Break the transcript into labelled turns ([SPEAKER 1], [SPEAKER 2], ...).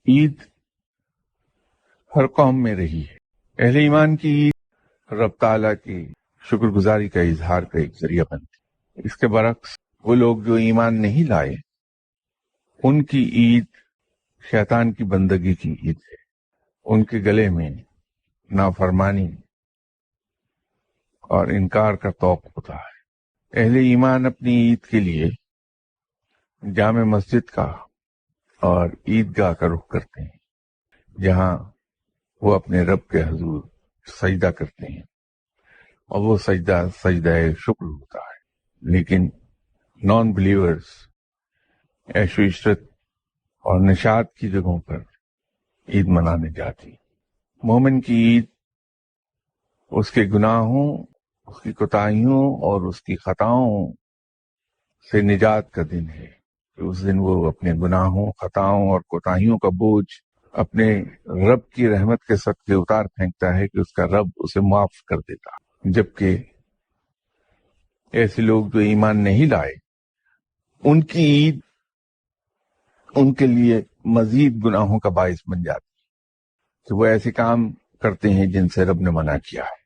[SPEAKER 1] عید ہر قوم میں رہی ہے. اہل ایمان کی عید رب تعالیٰ کی شکر گزاری کا اظہار کا ایک ذریعہ بنتی. اس کے برعکس وہ لوگ جو ایمان نہیں لائے ان کی عید شیطان کی بندگی کی عید ہے. ان کے گلے میں نافرمانی اور انکار کا طوق ہوتا ہے. اہل ایمان اپنی عید کے لیے جامع مسجد کا اور عیدگاہ کا رخ کرتے ہیں جہاں وہ اپنے رب کے حضور سجدہ کرتے ہیں اور وہ سجدہ شکر ہوتا ہے. لیکن نان بلیورز عیش و عشرت اور نشاط کی جگہوں پر عید منانے جاتی. مومن کی عید اس کے گناہوں، اس کی کوتاہیوں اور اس کی خطاؤں سے نجات کا دن ہے. اس دن وہ اپنے گناہوں، خطاؤں اور کوتاہیوں کا بوجھ اپنے رب کی رحمت کے صدقے اتار پھینکتا ہے کہ اس کا رب اسے معاف کر دیتا. جبکہ ایسے لوگ جو ایمان نہیں لائے ان کی عید ان کے لیے مزید گناہوں کا باعث بن جاتی کہ وہ ایسے کام کرتے ہیں جن سے رب نے منع کیا ہے.